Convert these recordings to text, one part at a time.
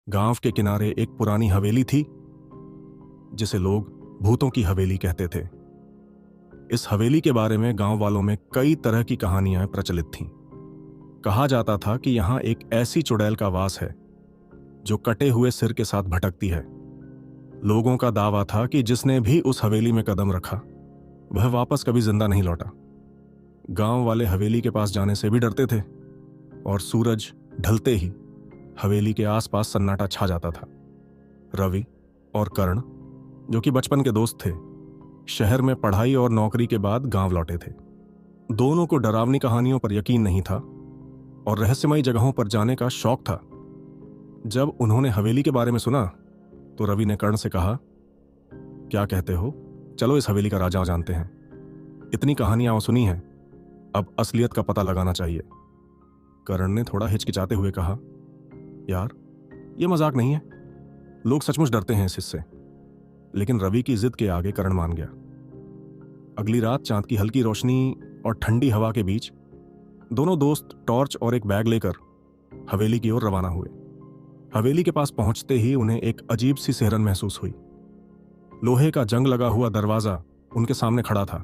गांव के किनारे एक पुरानी हवेली थी जिसे लोग भूतों की हवेली कहते थे। इस हवेली के बारे में गांव वालों में कई तरह की कहानियां प्रचलित थीं। कहा जाता था कि यहां एक ऐसी चुड़ैल का वास है जो कटे हुए सिर के साथ भटकती है। लोगों का दावा था कि जिसने भी उस हवेली में कदम रखा वह वापस कभी जिंदा नहीं लौटा। गांव वाले हवेली के पास जाने से भी डरते थे और सूरज ढलते ही हवेली के आसपास सन्नाटा छा जाता था। रवि और कर्ण, जो कि बचपन के दोस्त थे, शहर में पढ़ाई और नौकरी के बाद गांव लौटे थे। दोनों को डरावनी कहानियों पर यकीन नहीं था और रहस्यमयी जगहों पर जाने का शौक था। जब उन्होंने हवेली के बारे में सुना तो रवि ने कर्ण से कहा, क्या कहते हो, चलो इस हवेली का राजा जानते हैं। इतनी कहानियां सुनी हैं, अब असलियत का पता लगाना चाहिए। कर्ण ने थोड़ा हिचकिचाते हुए कहा, यार ये मजाक नहीं है, लोग सचमुच डरते हैं इस हिस्से। लेकिन रवि की जिद के आगे कर्ण मान गया। अगली रात चांद की हल्की रोशनी और ठंडी हवा के बीच दोनों दोस्त टॉर्च और एक बैग लेकर हवेली की ओर रवाना हुए। हवेली के पास पहुंचते ही उन्हें एक अजीब सी सिहरन महसूस हुई। लोहे का जंग लगा हुआ दरवाजा उनके सामने खड़ा था,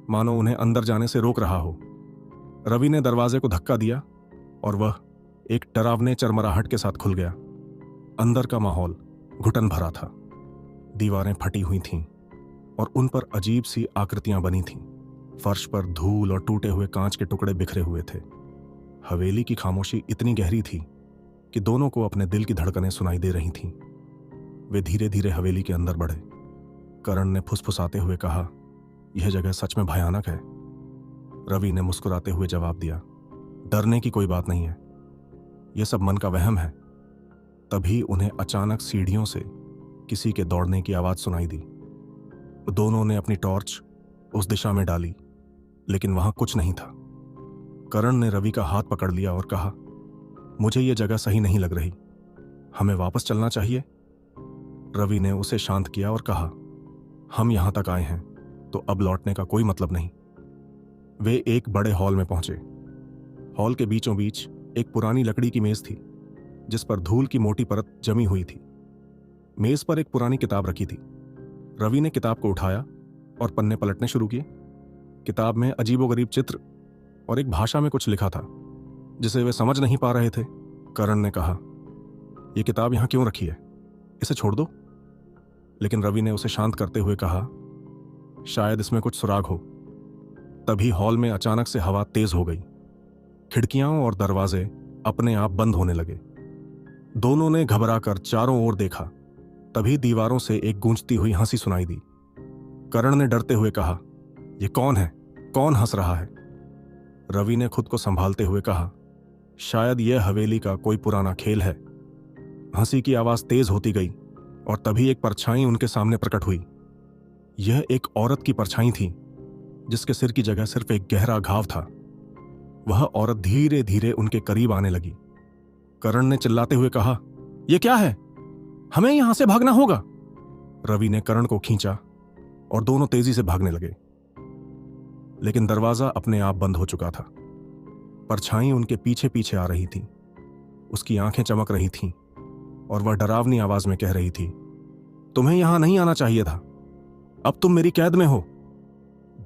मानो उन्हें अंदर जाने से रोक रहा हो। रवि ने दरवाजे को धक्का दिया और वह एक डरावने चरमराहट के साथ खुल गया। अंदर का माहौल घुटन भरा था। दीवारें फटी हुई थीं और उन पर अजीब सी आकृतियां बनी थीं। फर्श पर धूल और टूटे हुए कांच के टुकड़े बिखरे हुए थे। हवेली की खामोशी इतनी गहरी थी कि दोनों को अपने दिल की धड़कनें सुनाई दे रही थीं। वे धीरे धीरे हवेली के अंदर बढ़े। कर्ण ने फुसफुसाते हुए कहा, यह जगह सच में भयानक है। रवि ने मुस्कुराते हुए जवाब दिया, डरने की कोई बात नहीं है, यह सब मन का वहम है। तभी उन्हें अचानक सीढ़ियों से किसी के दौड़ने की आवाज सुनाई दी। दोनों ने अपनी टॉर्च उस दिशा में डाली, लेकिन वहां कुछ नहीं था। कर्ण ने रवि का हाथ पकड़ लिया और कहा, मुझे यह जगह सही नहीं लग रही, हमें वापस चलना चाहिए। रवि ने उसे शांत किया और कहा, हम यहां तक आए हैं तो अब लौटने का कोई मतलब नहीं। वे एक बड़े हॉल में पहुंचे। हॉल के बीचों बीच एक पुरानी लकड़ी की मेज थी जिस पर धूल की मोटी परत जमी हुई थी। मेज पर एक पुरानी किताब रखी थी। रवि ने किताब को उठाया और पन्ने पलटने शुरू किए। किताब में अजीबोगरीब चित्र और एक भाषा में कुछ लिखा था जिसे वे समझ नहीं पा रहे थे। कर्ण ने कहा, यह किताब यहां क्यों रखी है, इसे छोड़ दो। लेकिन रवि ने उसे शांत करते हुए कहा, शायद इसमें कुछ सुराग हो। तभी हॉल में अचानक से हवा तेज हो गई। खिड़कियां और दरवाजे अपने आप बंद होने लगे। दोनों ने घबराकर चारों ओर देखा। तभी दीवारों से एक गूंजती हुई हंसी सुनाई दी। कर्ण ने डरते हुए कहा, यह कौन है, कौन हंस रहा है? रवि ने खुद को संभालते हुए कहा, शायद यह हवेली का कोई पुराना खेल है। हंसी की आवाज तेज होती गई और तभी एक परछाई उनके सामने प्रकट हुई। यह एक औरत की परछाई थी जिसके सिर की जगह सिर्फ एक गहरा घाव था। वह औरत धीरे धीरे उनके करीब आने लगी। कर्ण ने चिल्लाते हुए कहा, यह क्या है, हमें यहां से भागना होगा। रवि ने कर्ण को खींचा और दोनों तेजी से भागने लगे। लेकिन दरवाजा अपने आप बंद हो चुका था। परछाई उनके पीछे पीछे आ रही थी। उसकी आंखें चमक रही थीं और वह डरावनी आवाज में कह रही थी, तुम्हें यहां नहीं आना चाहिए था, अब तुम मेरी कैद में हो।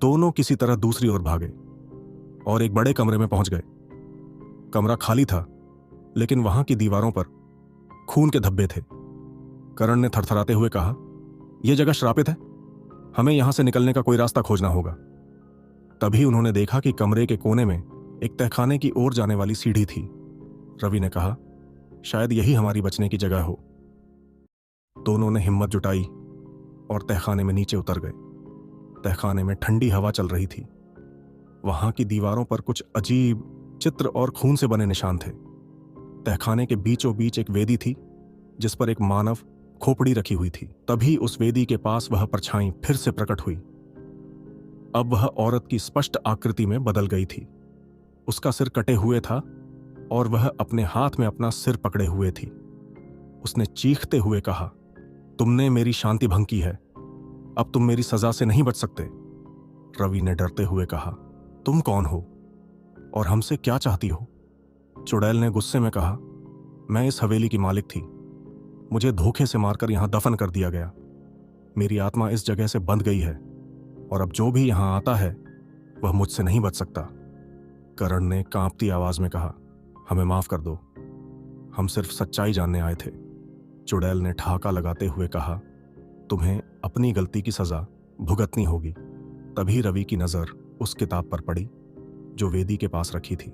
दोनों किसी तरह दूसरी ओर भागे और एक बड़े कमरे में पहुंच गए। कमरा खाली था, लेकिन वहां की दीवारों पर खून के धब्बे थे। कर्ण ने थरथराते हुए कहा, यह जगह श्रापित है, हमें यहां से निकलने का कोई रास्ता खोजना होगा। तभी उन्होंने देखा कि कमरे के कोने में एक तहखाने की ओर जाने वाली सीढ़ी थी। रवि ने कहा, शायद यही हमारी बचने की जगह हो। दोनों ने हिम्मत जुटाई और तहखाने में नीचे उतर गए। तहखाने में ठंडी हवा चल रही थी। वहां की दीवारों पर कुछ अजीब चित्र और खून से बने निशान थे। तहखाने के बीचों बीच एक वेदी थी जिस पर एक मानव खोपड़ी रखी हुई थी। तभी उस वेदी के पास वह परछाई फिर से प्रकट हुई। अब वह औरत की स्पष्ट आकृति में बदल गई थी। उसका सिर कटे हुए था और वह अपने हाथ में अपना सिर पकड़े हुए थी। उसने चीखते हुए कहा, तुमने मेरी शांति भंग की है, अब तुम मेरी सजा से नहीं बच सकते। रवि ने डरते हुए कहा, तुम कौन हो और हमसे क्या चाहती हो? चुड़ैल ने गुस्से में कहा, मैं इस हवेली की मालिक थी, मुझे धोखे से मारकर यहां दफन कर दिया गया। मेरी आत्मा इस जगह से बंध गई है और अब जो भी यहां आता है वह मुझसे नहीं बच सकता। करण ने कांपती आवाज में कहा, हमें माफ कर दो, हम सिर्फ सच्चाई जानने आए थे। चुड़ैल ने ठहाका लगाते हुए कहा, तुम्हें अपनी गलती की सजा भुगतनी होगी। तभी रवि की नजर उस किताब पर पड़ी जो वेदी के पास रखी थी।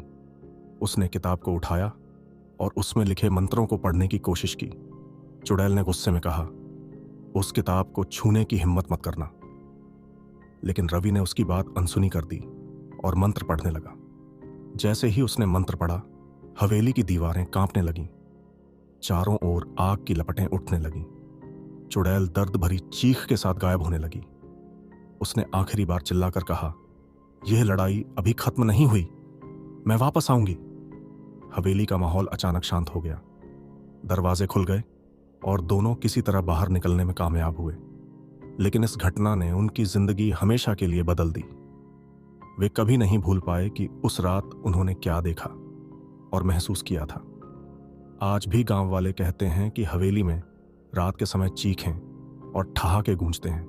उसने किताब को उठाया और उसमें लिखे मंत्रों को पढ़ने की कोशिश की। चुड़ैल ने गुस्से में कहा, उस किताब को छूने की हिम्मत मत करना। लेकिन रवि ने उसकी बात अनसुनी कर दी और मंत्र पढ़ने लगा। जैसे ही उसने मंत्र पढ़ा, हवेली की दीवारें कांपने लगीं। चारों ओर आग की लपटें उठने लगीं। चुड़ैल दर्द भरी चीख के साथ गायब होने लगी। उसने आखिरी बार चिल्लाकर कहा, यह लड़ाई अभी खत्म नहीं हुई, मैं वापस आऊंगी। हवेली का माहौल अचानक शांत हो गया। दरवाजे खुल गए और दोनों किसी तरह बाहर निकलने में कामयाब हुए। लेकिन इस घटना ने उनकी जिंदगी हमेशा के लिए बदल दी। वे कभी नहीं भूल पाए कि उस रात उन्होंने क्या देखा और महसूस किया था। आज भी गांव वाले कहते हैं कि हवेली में रात के समय चीखें और ठहाके गूंजते हैं।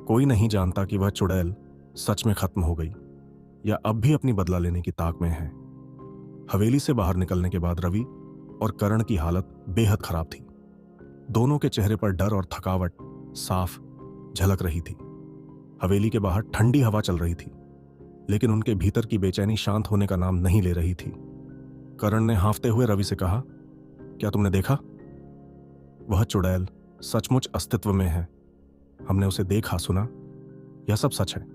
कोई नहीं जानता कि वह चुड़ैल सच में खत्म हो गई या अब भी अपनी बदला लेने की ताक में है। हवेली से बाहर निकलने के बाद रवि और करण की हालत बेहद खराब थी। दोनों के चेहरे पर डर और थकावट साफ झलक रही थी। हवेली के बाहर ठंडी हवा चल रही थी, लेकिन उनके भीतर की बेचैनी शांत होने का नाम नहीं ले रही थी। करण ने हांफते हुए रवि से कहा, क्या तुमने देखा? वह चुड़ैल सचमुच अस्तित्व में है। हमने उसे देखा, सुना, यह सब सच है।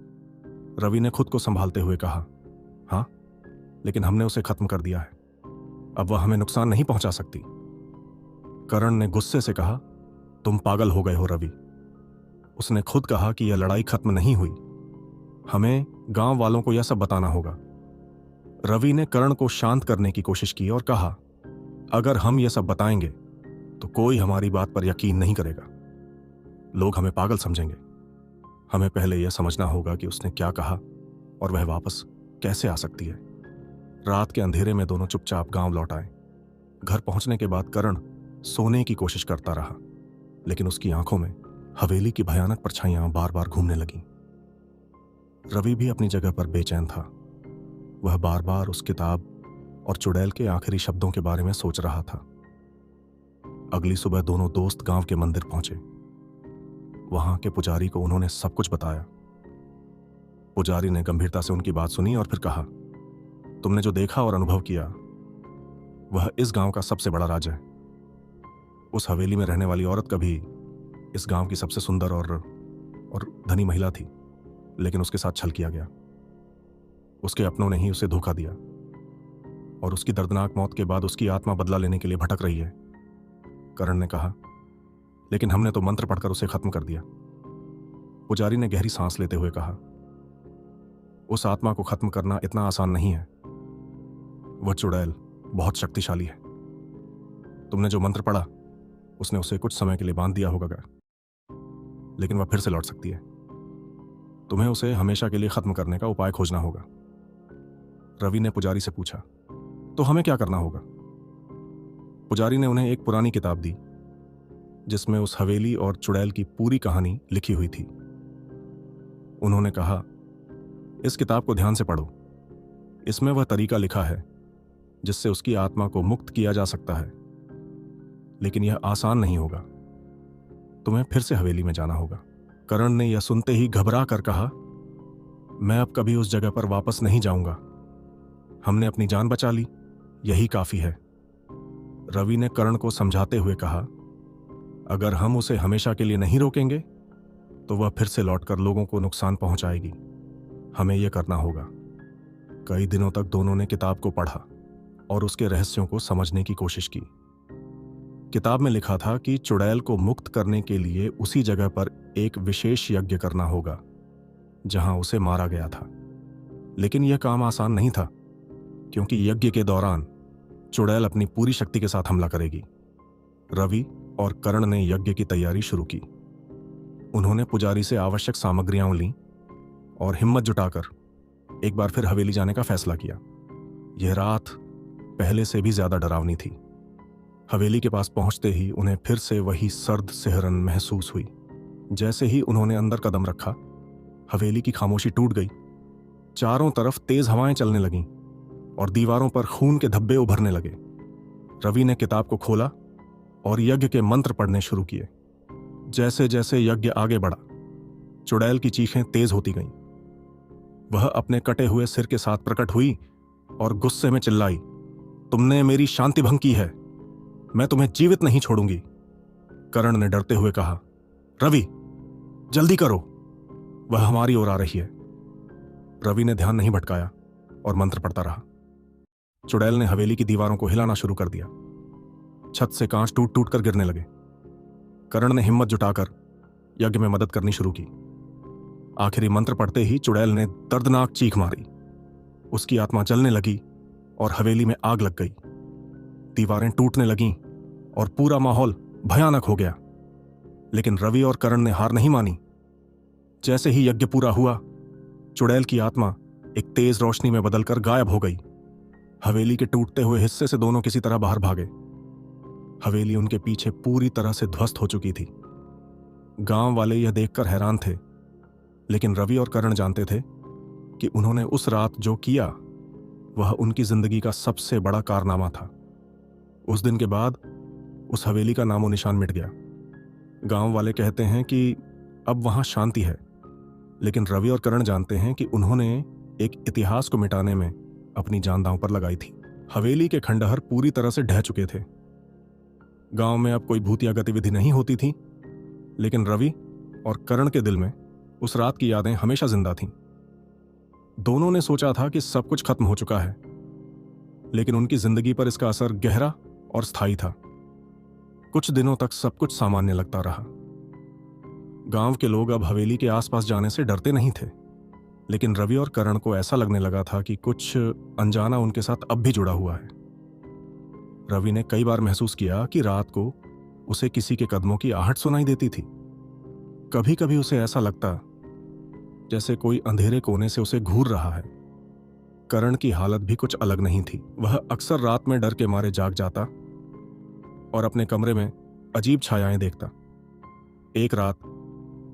रवि ने खुद को संभालते हुए कहा, हाँ, लेकिन हमने उसे खत्म कर दिया है। अब वह हमें नुकसान नहीं पहुंचा सकती। करण ने गुस्से से कहा, तुम पागल हो गए हो रवि। उसने खुद कहा कि यह लड़ाई खत्म नहीं हुई। हमें गांव वालों को यह सब बताना होगा। रवि ने करण को शांत करने की कोशिश की और कहा, अगर हम यह सब बताएंगे तो कोई हमारी बात पर यकीन नहीं करेगा। लोग हमें पागल समझेंगे। हमें पहले यह समझना होगा कि उसने क्या कहा और वह वापस कैसे आ सकती है। रात के अंधेरे में दोनों चुपचाप गांव लौट आए। घर पहुंचने के बाद करण सोने की कोशिश करता रहा, लेकिन उसकी आंखों में हवेली की भयानक परछाइयां बार बार घूमने लगीं। रवि भी अपनी जगह पर बेचैन था। वह बार बार उस किताब और चुड़ैल के आखिरी शब्दों के बारे में सोच रहा था। अगली सुबह दोनों दोस्त गांव के मंदिर पहुंचे। वहां के पुजारी को उन्होंने सब कुछ बताया। पुजारी ने गंभीरता से उनकी बात सुनी और फिर कहा, तुमने जो देखा और अनुभव किया वह इस गांव का सबसे बड़ा राज है। उस हवेली में रहने वाली औरत कभी इस गांव की सबसे सुंदर और धनी महिला थी, लेकिन उसके साथ छल किया गया। उसके अपनों ने ही उसे धोखा दिया और उसकी दर्दनाक मौत के बाद उसकी आत्मा बदला लेने के लिए भटक रही है। करण ने कहा, लेकिन हमने तो मंत्र पढ़कर उसे खत्म कर दिया। पुजारी ने गहरी सांस लेते हुए कहा, उस आत्मा को खत्म करना इतना आसान नहीं है। वह चुड़ैल बहुत शक्तिशाली है। तुमने जो मंत्र पढ़ा उसने उसे कुछ समय के लिए बांध दिया होगा, लेकिन वह फिर से लौट सकती है। तुम्हें उसे हमेशा के लिए खत्म करने का उपाय खोजना होगा। रवि ने पुजारी से पूछा, तो हमें क्या करना होगा? पुजारी ने उन्हें एक पुरानी किताब दी जिसमें उस हवेली और चुड़ैल की पूरी कहानी लिखी हुई थी। उन्होंने कहा, इस किताब को ध्यान से पढ़ो। इसमें वह तरीका लिखा है जिससे उसकी आत्मा को मुक्त किया जा सकता है, लेकिन यह आसान नहीं होगा। तुम्हें फिर से हवेली में जाना होगा। करण ने यह सुनते ही घबरा कर कहा, मैं अब कभी उस जगह पर वापस नहीं जाऊंगा। हमने अपनी जान बचा ली, यही काफी है। रवि ने करण को समझाते हुए कहा, अगर हम उसे हमेशा के लिए नहीं रोकेंगे तो वह फिर से लौटकर लोगों को नुकसान पहुंचाएगी। हमें यह करना होगा। कई दिनों तक दोनों ने किताब को पढ़ा और उसके रहस्यों को समझने की कोशिश की। किताब में लिखा था कि चुड़ैल को मुक्त करने के लिए उसी जगह पर एक विशेष यज्ञ करना होगा जहां उसे मारा गया था। लेकिन यह काम आसान नहीं था, क्योंकि यज्ञ के दौरान चुड़ैल अपनी पूरी शक्ति के साथ हमला करेगी। रवि और करण ने यज्ञ की तैयारी शुरू की। उन्होंने पुजारी से आवश्यक सामग्रियां लीं और हिम्मत जुटाकर एक बार फिर हवेली जाने का फैसला किया। यह रात पहले से भी ज्यादा डरावनी थी। हवेली के पास पहुंचते ही उन्हें फिर से वही सर्द सिहरन महसूस हुई। जैसे ही उन्होंने अंदर कदम रखा, हवेली की खामोशी टूट गई। चारों तरफ तेज हवाएं चलने लगीं और दीवारों पर खून के धब्बे उभरने लगे। रवि ने किताब को खोला और यज्ञ के मंत्र पढ़ने शुरू किए। जैसे जैसे यज्ञ आगे बढ़ा, चुड़ैल की चीखें तेज होती गईं। वह अपने कटे हुए सिर के साथ प्रकट हुई और गुस्से में चिल्लाई, तुमने मेरी शांति भंग की है, मैं तुम्हें जीवित नहीं छोड़ूंगी। कर्ण ने डरते हुए कहा, रवि जल्दी करो, वह हमारी ओर आ रही है। रवि ने ध्यान नहीं भटकाया और मंत्र पढ़ता रहा। चुड़ैल ने हवेली की दीवारों को हिलाना शुरू कर दिया। छत से कांच टूट टूट कर गिरने लगे। कर्ण ने हिम्मत जुटाकर यज्ञ में मदद करनी शुरू की। आखिरी मंत्र पढ़ते ही चुड़ैल ने दर्दनाक चीख मारी। उसकी आत्मा जलने लगी और हवेली में आग लग गई। दीवारें टूटने लगीं और पूरा माहौल भयानक हो गया। लेकिन रवि और कर्ण ने हार नहीं मानी। जैसे ही यज्ञ पूरा हुआ, चुड़ैल की आत्मा एक तेज रोशनी में बदलकर गायब हो गई। हवेली के टूटते हुए हिस्से से दोनों किसी तरह बाहर भागे। हवेली उनके पीछे पूरी तरह से ध्वस्त हो चुकी थी। गांव वाले यह देखकर हैरान थे, लेकिन रवि और कर्ण जानते थे कि उन्होंने उस रात जो किया वह उनकी जिंदगी का सबसे बड़ा कारनामा था। उस दिन के बाद उस हवेली का नामो निशान मिट गया। गांव वाले कहते हैं कि अब वहां शांति है, लेकिन रवि और कर्ण जानते हैं कि उन्होंने एक इतिहास को मिटाने में अपनी जान दांव पर लगाई थी। हवेली के खंडहर पूरी तरह से ढह चुके थे। गांव में अब कोई भूतिया गतिविधि नहीं होती थी, लेकिन रवि और कर्ण के दिल में उस रात की यादें हमेशा जिंदा थीं। दोनों ने सोचा था कि सब कुछ खत्म हो चुका है, लेकिन उनकी जिंदगी पर इसका असर गहरा और स्थायी था। कुछ दिनों तक सब कुछ सामान्य लगता रहा। गांव के लोग अब हवेली के आसपास जाने से डरते नहीं थे, लेकिन रवि और कर्ण को ऐसा लगने लगा था कि कुछ अनजाना उनके साथ अब भी जुड़ा हुआ है। रवि ने कई बार महसूस किया कि रात को उसे किसी के कदमों की आहट सुनाई देती थी। कभी कभी उसे ऐसा लगता जैसे कोई अंधेरे कोने से उसे घूर रहा है। कर्ण की हालत भी कुछ अलग नहीं थी। वह अक्सर रात में डर के मारे जाग जाता और अपने कमरे में अजीब छायाएं देखता। एक रात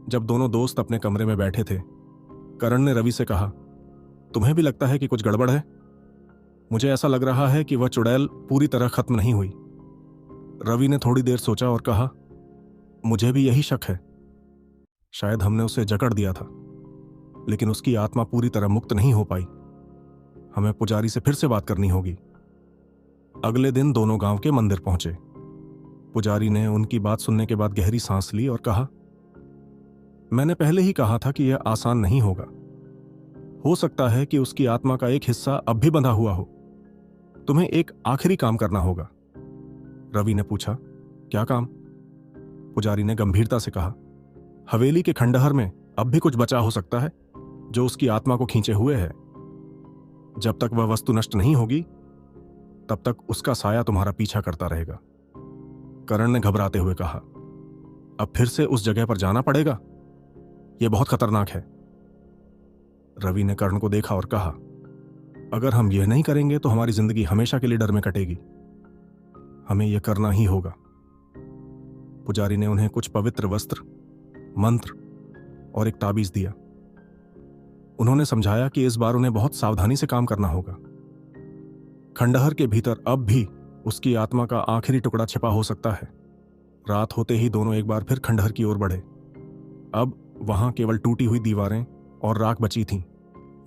जब दोनों दोस्त अपने कमरे में बैठे थे, कर्ण ने रवि से कहा, तुम्हें भी लगता है कि कुछ गड़बड़ है? मुझे ऐसा लग रहा है कि वह चुड़ैल पूरी तरह खत्म नहीं हुई। रवि ने थोड़ी देर सोचा और कहा, मुझे भी यही शक है। शायद हमने उसे जकड़ दिया था, लेकिन उसकी आत्मा पूरी तरह मुक्त नहीं हो पाई। हमें पुजारी से फिर से बात करनी होगी। अगले दिन दोनों गांव के मंदिर पहुंचे। पुजारी ने उनकी बात सुनने के बाद गहरी सांस ली और कहा, मैंने पहले ही कहा था कि यह आसान नहीं होगा। हो सकता है कि उसकी आत्मा का एक हिस्सा अब भी बंधा हुआ हो। तुम्हें एक आखिरी काम करना होगा। रवि ने पूछा, क्या काम? पुजारी ने गंभीरता से कहा, हवेली के खंडहर में अब भी कुछ बचा हो सकता है जो उसकी आत्मा को खींचे हुए है। जब तक वह वस्तु नष्ट नहीं होगी, तब तक उसका साया तुम्हारा पीछा करता रहेगा। कर्ण ने घबराते हुए कहा, अब फिर से उस जगह पर जाना पड़ेगा? यह बहुत खतरनाक है। रवि ने कर्ण को देखा और कहा, अगर हम यह नहीं करेंगे तो हमारी जिंदगी हमेशा के लिए डर में कटेगी। हमें यह करना ही होगा। पुजारी ने उन्हें कुछ पवित्र वस्त्र, मंत्र और एक ताबीज दिया। उन्होंने समझाया कि इस बार उन्हें बहुत सावधानी से काम करना होगा। खंडहर के भीतर अब भी उसकी आत्मा का आखिरी टुकड़ा छिपा हो सकता है। रात होते ही दोनों एक बार फिर खंडहर की ओर बढ़े। अब वहां केवल टूटी हुई दीवारें और राख बची थीं,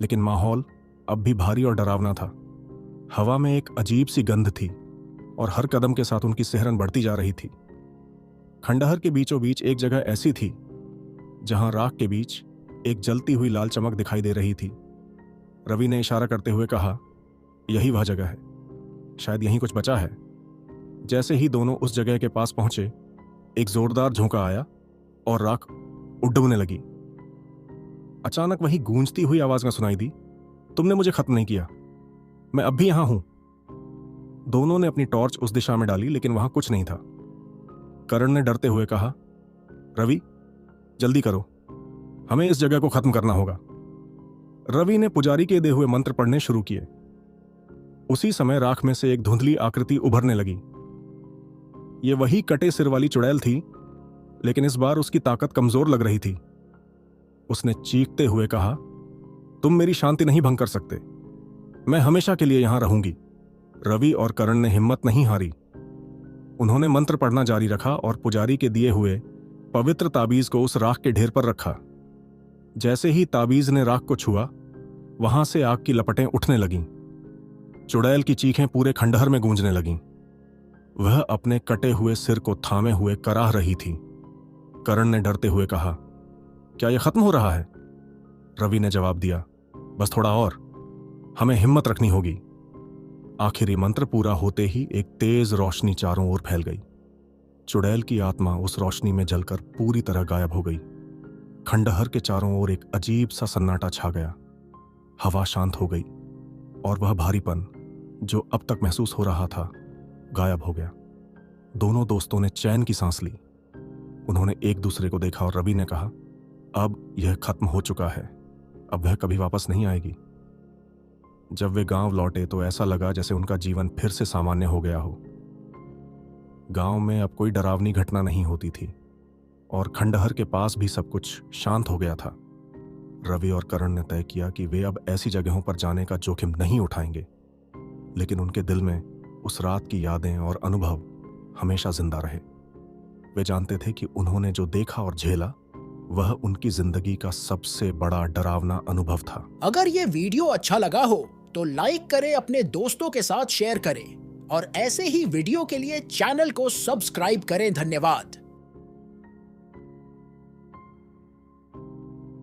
लेकिन माहौल अब भी भारी और डरावना था। हवा में एक अजीब सी गंध थी और हर कदम के साथ उनकी सिहरन बढ़ती जा रही थी। खंडहर के बीचों बीच एक जगह ऐसी थी जहां राख के बीच एक जलती हुई लाल चमक दिखाई दे रही थी। रवि ने इशारा करते हुए कहा, यही वह जगह है, शायद यहीं कुछ बचा है। जैसे ही दोनों उस जगह के पास पहुंचे, एक जोरदार झोंका आया और राख उड्डने लगी। अचानक वही गूंजती हुई आवाज में सुनाई दी, तुमने मुझे खत्म नहीं किया, मैं अब भी यहां हूं। दोनों ने अपनी टॉर्च उस दिशा में डाली, लेकिन वहां कुछ नहीं था। कर्ण ने डरते हुए कहा, रवि जल्दी करो, हमें इस जगह को खत्म करना होगा। रवि ने पुजारी के दिए हुए मंत्र पढ़ने शुरू किए। उसी समय राख में से एक धुंधली आकृति उभरने लगी। ये वही कटे सिर वाली चुड़ैल थी, लेकिन इस बार उसकी ताकत कमजोर लग रही थी। उसने चीखते हुए कहा, तुम मेरी शांति नहीं भंग कर सकते, मैं हमेशा के लिए यहां रहूंगी। रवि और करण ने हिम्मत नहीं हारी। उन्होंने मंत्र पढ़ना जारी रखा और पुजारी के दिए हुए पवित्र ताबीज को उस राख के ढेर पर रखा। जैसे ही ताबीज ने राख को छुआ, वहां से आग की लपटें उठने लगीं। चुड़ैल की चीखें पूरे खंडहर में गूंजने लगीं। वह अपने कटे हुए सिर को थामे हुए कराह रही थी। करण ने डरते हुए कहा, क्या यह खत्म हो रहा है? रवि ने जवाब दिया, बस थोड़ा और, हमें हिम्मत रखनी होगी। आखिरी मंत्र पूरा होते ही एक तेज रोशनी चारों ओर फैल गई। चुड़ैल की आत्मा उस रोशनी में जलकर पूरी तरह गायब हो गई। खंडहर के चारों ओर एक अजीब सा सन्नाटा छा गया। हवा शांत हो गई और वह भारीपन जो अब तक महसूस हो रहा था गायब हो गया। दोनों दोस्तों ने चैन की सांस ली। उन्होंने एक दूसरे को देखा और रवि ने कहा, अब यह खत्म हो चुका है, अब वह कभी वापस नहीं आएगी। जब वे गांव लौटे तो ऐसा लगा जैसे उनका जीवन फिर से सामान्य हो गया हो। गांव में अब कोई डरावनी घटना नहीं होती थी और खंडहर के पास भी सब कुछ शांत हो गया था। रवि और करण ने तय किया कि वे अब ऐसी जगहों पर जाने का जोखिम नहीं उठाएंगे, लेकिन उनके दिल में उस रात की यादें और अनुभव हमेशा जिंदा रहे। वे जानते थे कि उन्होंने जो देखा और झेला वह उनकी जिंदगी का सबसे बड़ा डरावना अनुभव था। अगर ये वीडियो अच्छा लगा हो तो लाइक करें, अपने दोस्तों के साथ शेयर करें और ऐसे ही वीडियो के लिए चैनल को सब्सक्राइब करें। धन्यवाद।